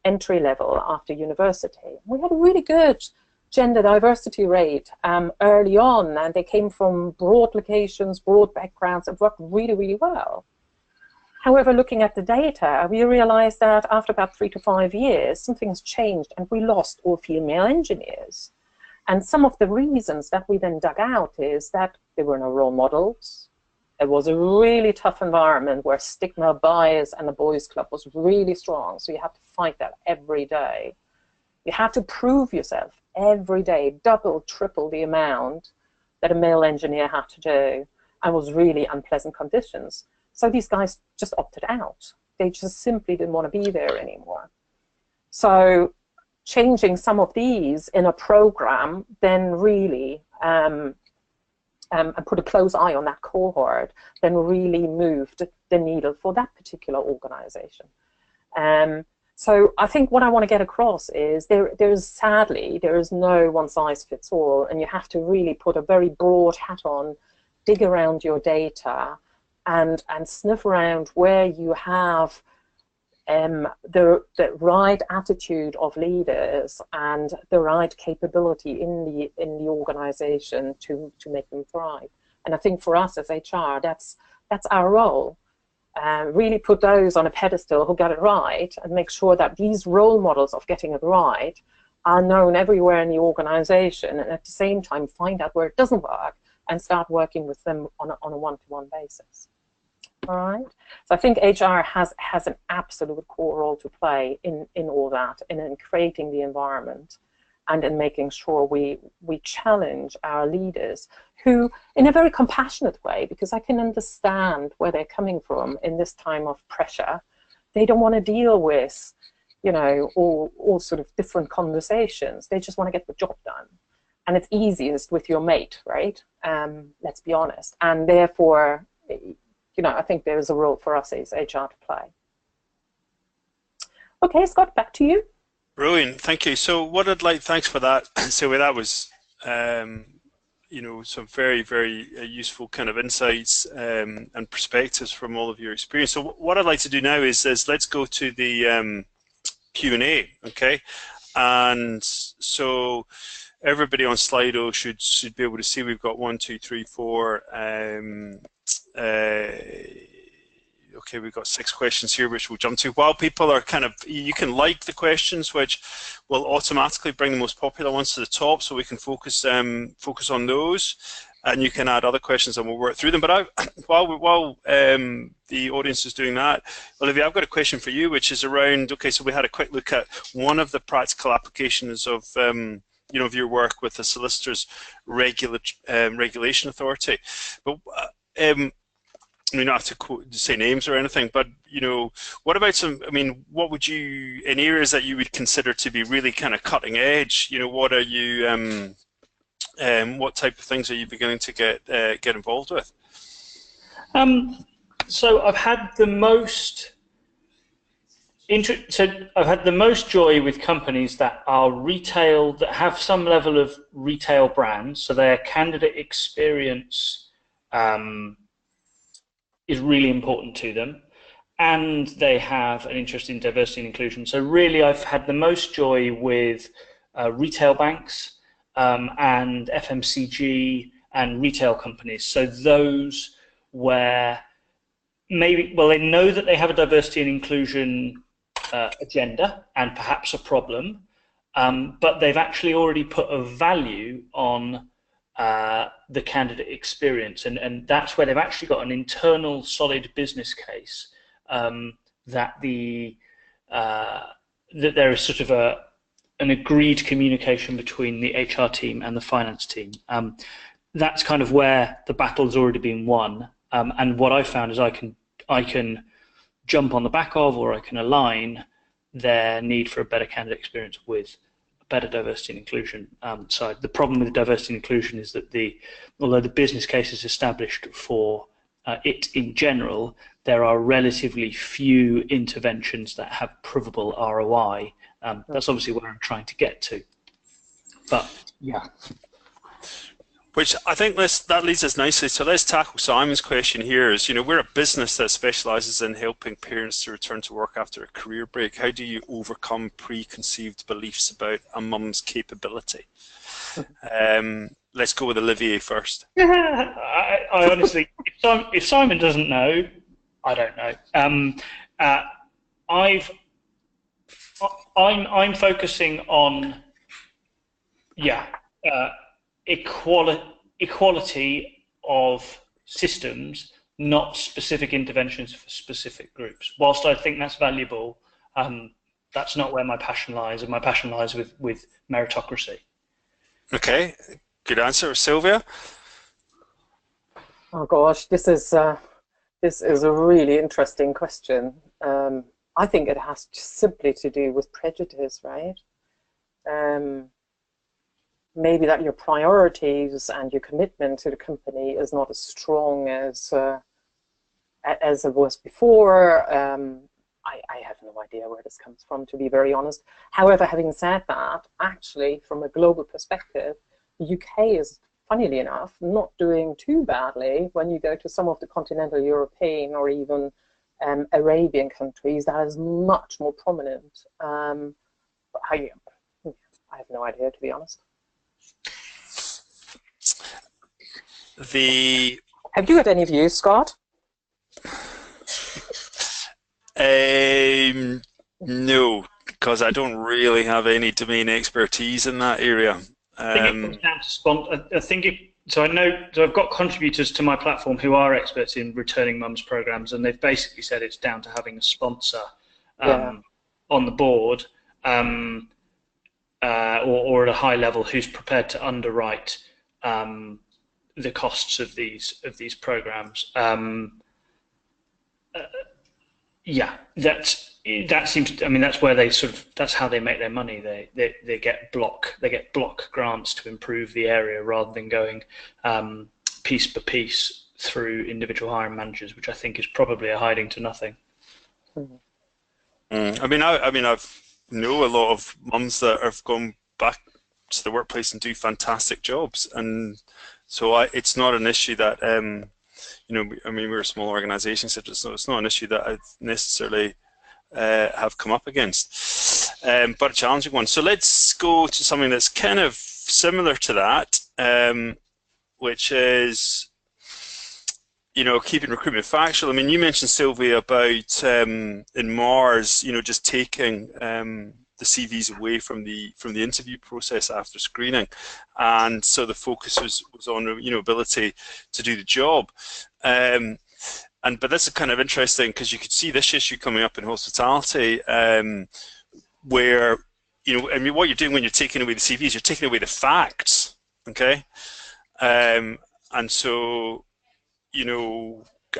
entry level after university. We had a really good gender diversity rate early on, and they came from broad locations, broad backgrounds, and worked really, really well. However, looking at the data, we realized that after about 3 to 5 years, something has changed, and we lost all female engineers. And some of the reasons that we then dug out is that there were no role models. It was a really tough environment where stigma, bias, and the boys' club was really strong, so you had to fight that every day. You had to prove yourself every day, double, triple the amount that a male engineer had to do, and was really unpleasant conditions. So these guys just opted out. They just simply didn't want to be there anymore. So changing some of these in a program then really, and put a close eye on that cohort, then really moved the needle for that particular organization. So I think what I want to get across is sadly, there is no one size fits all, and you have to really put a very broad hat on, dig around your data, and sniff around where you have the right attitude of leaders and the right capability in the organization to make them thrive. And I think for us as HR, that's our role. Really put those on a pedestal who got it right, and make sure that these role models of getting it right are known everywhere in the organization, and at the same time find out where it doesn't work and start working with them on a one-to-one basis. All right. So I think HR has an absolute core role to play in all that, and in creating the environment, and in making sure we challenge our leaders, who, in a very compassionate way, because I can understand where they're coming from in this time of pressure. They don't want to deal with, you know, all sort of different conversations. They just want to get the job done, and it's easiest with your mate, right? Let's be honest. And therefore, you know, I think there is a role for us as HR to play. Okay, Scott, back to you. Brilliant, thank you. So what I'd like, thanks for that, Silvia. That was, you know, some very, very useful kind of insights and perspectives from all of your experience. So what I'd like to do now is let's go to the Q&A, okay? And so everybody on Slido should be able to see we've got 1, 2, 3, 4. Okay, we've got 6 questions here, which we'll jump to. While people are kind of, you can like the questions, which will automatically bring the most popular ones to the top, so we can focus on those, and you can add other questions and we'll work through them. But while the audience is doing that, Olivier, I've got a question for you, which is around, okay, so we had a quick look at one of the practical applications of you know, of your work with the Solicitors Regulation Authority. But I mean, not to say names or anything, but, you know, what about some, I mean, what would you, in areas that you would consider to be really kind of cutting edge, you know, what are you, what type of things are you beginning to get involved with? So I've had the most joy with companies that are retail, that have some level of retail brands, so their candidate experience is really important to them, and they have an interest in diversity and inclusion. So really, I've had the most joy with retail banks and FMCG and retail companies. So those where maybe, well, they know that they have a diversity and inclusion agenda and perhaps a problem, but they've actually already put a value on the candidate experience, and that's where they've actually got an internal solid business case that that there is sort of an agreed communication between the HR team and the finance team. That's kind of where the battle's already been won. And what I found is I can jump on the back of, or I can align their need for a better candidate experience with a better diversity and inclusion side. The problem with diversity and inclusion is that although the business case is established for it in general, there are relatively few interventions that have provable ROI. That's obviously where I'm trying to get to. But yeah. Which I think that leads us nicely. So let's tackle Simon's question here. Is, we're a business that specialises in helping parents to return to work after a career break. How do you overcome preconceived beliefs about a mum's capability? Let's go with Olivier first. I honestly, if Simon doesn't know, I don't know. I'm focusing on equality of systems, not specific interventions for specific groups. Whilst I think that's valuable, that's not where my passion lies, and my passion lies with meritocracy. Okay, good answer. Silvia? Oh gosh, this is a really interesting question. I think it has simply to do with prejudice, right? Maybe that your priorities and your commitment to the company is not as strong as it was before. I have no idea where this comes from, to be very honest. However, having said that, actually, from a global perspective, the UK is, funnily enough, not doing too badly when you go to some of the continental European or even Arabian countries. That is much more prominent. But I have no idea, to be honest. Have you got any views, Scott? No, because I don't really have any domain expertise in that area. I think it comes down to So I've got contributors to my platform who are experts in returning mums programs, and they've basically said it's down to having a sponsor on the board or at a high level who's prepared to underwrite the costs of these programs. That seems. I mean, that's where that's how they make their money. They get block grants to improve the area rather than going piece by piece through individual hiring managers, which I think is probably a hiding to nothing. I mean, I know a lot of mums that have gone back to the workplace and do fantastic jobs, and so it's not an issue that I mean, we're a small organisation, so it's not an issue that I necessarily have come up against, but a challenging one. So let's go to something that's kind of similar to that, which is, keeping recruitment factual. I mean, you mentioned, Silvia, about in Mars, just taking the CVs away from the interview process after screening, and so the focus was on ability to do the job. But this is kind of interesting because you could see this issue coming up in hospitality, where I mean, what you're doing when you're taking away the CVs, you're taking away the facts, okay? And so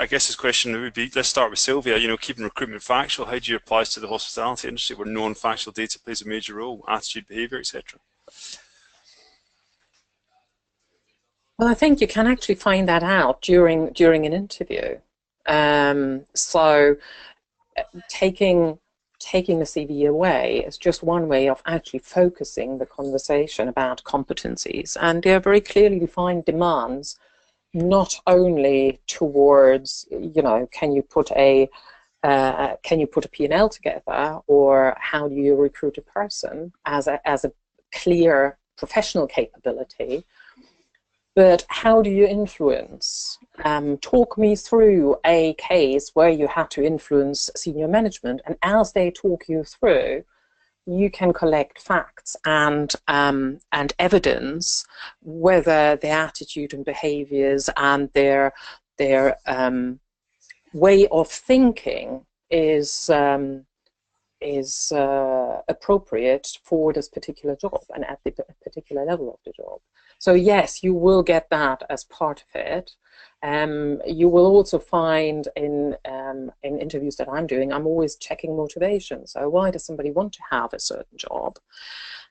I guess this question would be, let's start with Silvia. Keeping recruitment factual, how do you apply to the hospitality industry where non-factual data plays a major role, attitude, behaviour, etc.? Well, I think you can actually find that out during an interview. So taking the CV away is just one way of actually focusing the conversation about competencies, and there are very clearly defined demands, not only towards can you put a P&L together, or how do you recruit a person as a clear professional capability, but how do you influence? Talk me through a case where you had to influence senior management, and as they talk you through, you can collect facts and evidence whether their attitude and behaviors and their way of thinking is appropriate for this particular job and at the particular level of the job. So yes, you will get that as part of it. You will also find in interviews that I'm doing, I'm always checking motivation. So why does somebody want to have a certain job?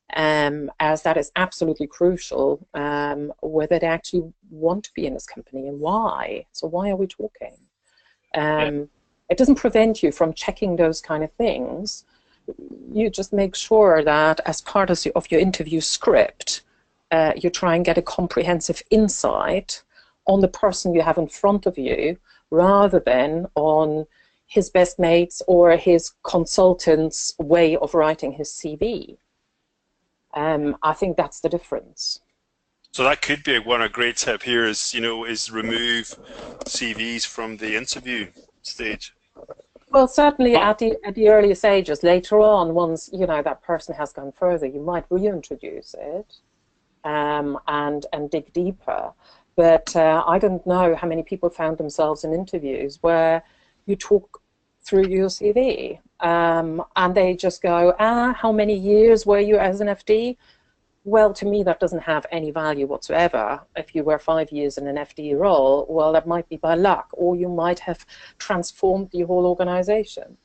As that is absolutely crucial, whether they actually want to be in this company and why. So why are we talking? It doesn't prevent you from checking those kind of things. You just make sure that as part of your interview script, you try and get a comprehensive insight on the person you have in front of you, rather than on his best mates or his consultant's way of writing his CV. I think that's the difference. So that could be a great tip here is, is remove CVs from the interview stage. Well, certainly at the earlier stages. Later on, once that person has gone further, you might reintroduce it and dig deeper. But I don't know how many people found themselves in interviews where you talk through your CV and they just go, how many years were you as an FD? Well, to me, that doesn't have any value whatsoever. If you were 5 years in an FD role, well, that might be by luck, or you might have transformed the whole organization.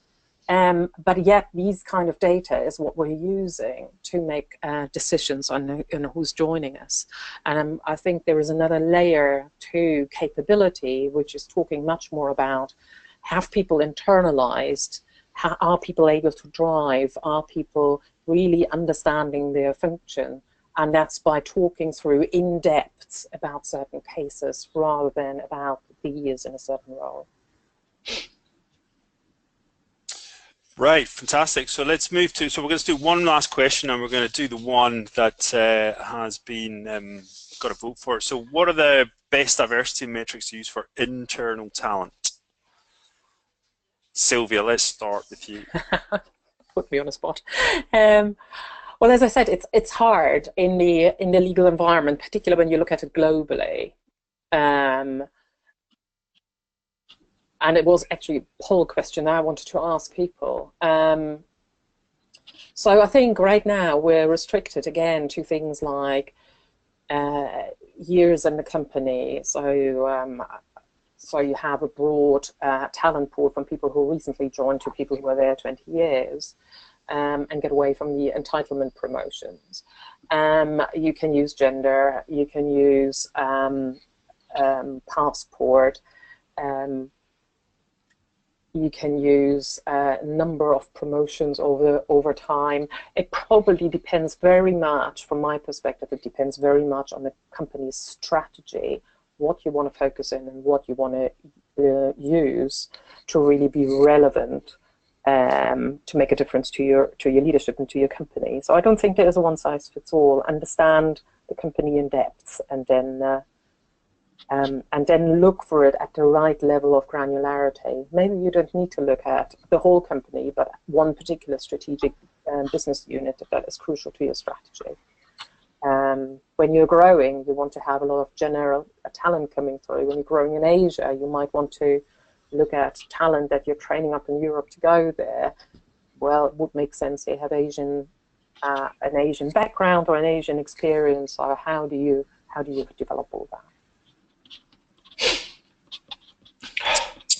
But yet, these kind of data is what we're using to make decisions on who's joining us. And I think there is another layer to capability, which is talking much more about, have people internalized? Are people able to drive? Are people really understanding their function? And that's by talking through in depth about certain cases rather than about the years in a certain role. Right, fantastic. So let's move to, so we're going to do one last question, and we're going to do the one that has been got a vote for. So what are the best diversity metrics used for internal talent? Silvia, let's start with you. Put me on a spot. Well, as I said, it's hard in the legal environment, particularly when you look at it globally. And it was actually a poll question that I wanted to ask people. So I think right now we're restricted again to things like years in the company. So you have a broad talent pool from people who recently joined to people who were there 20 years. And get away from the entitlement promotions. You can use gender, you can use passport, you can use a number of promotions over time. It probably depends very much, from my perspective, it depends very much on the company's strategy, what you want to focus in and what you want to use to really be relevant to make a difference to your leadership and to your company. So I don't think there is a one-size-fits-all. Understand the company in depth, and then look for it at the right level of granularity. Maybe you don't need to look at the whole company, but one particular strategic business unit that is crucial to your strategy. When you're growing, you want to have a lot of general talent coming through. When you're growing in Asia, you might want to look at talent that you're training up in Europe to go there. Well, it would make sense they have an Asian background or an Asian experience. Or how do you develop all that?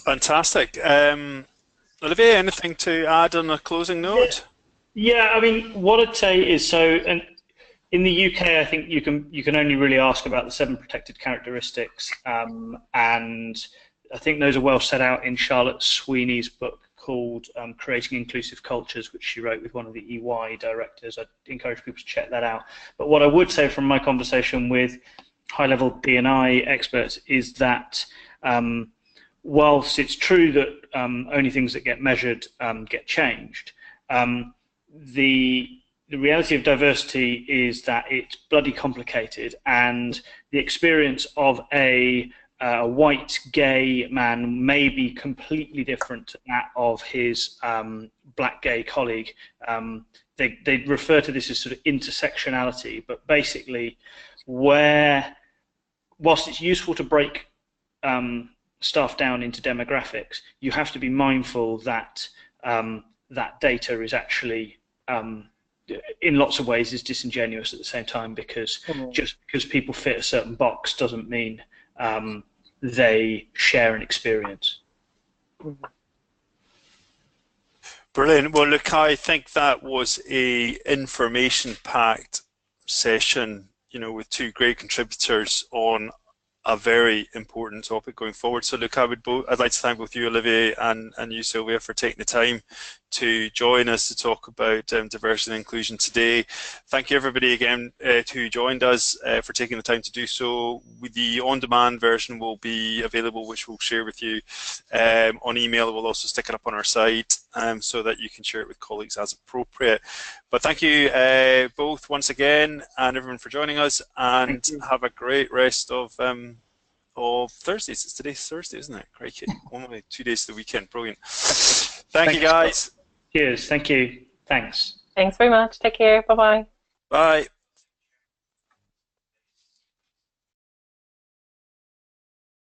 Fantastic. Olivier, anything to add on a closing note? Yeah, I mean, what I'd say is, and in the UK, I think you can only really ask about the 7 protected characteristics, and I think those are well set out in Charlotte Sweeney's book called Creating Inclusive Cultures, which she wrote with one of the EY directors. I'd encourage people to check that out. But what I would say from my conversation with high-level D&I experts is that whilst it's true that only things that get measured get changed, the reality of diversity is that it's bloody complicated, and the experience of a white gay man may be completely different to that of his black gay colleague. They refer to this as sort of intersectionality, but basically, whilst it's useful to break stuff down into demographics, you have to be mindful that that data is actually, in lots of ways, is disingenuous at the same time, because just because people fit a certain box doesn't mean they share an experience. Brilliant. Well, look, I think that was a information-packed session, you know, with two great contributors on a very important topic going forward. So look, I'd like to thank both you, Olivier, and you, Silvia, for taking the time to join us to talk about diversity and inclusion today. Thank you everybody again who joined us for taking the time to do so. The on-demand version will be available, which we'll share with you on email. We'll also stick it up on our site so that you can share it with colleagues as appropriate. But thank you both once again, and everyone for joining us, and have a great rest of Thursdays. It's today's Thursday, isn't it? Crikey. Only 2 days to the weekend. Brilliant. Thank you, guys. Cheers. Thank you. Thanks. Thanks very much. Take care. Bye-bye. Bye.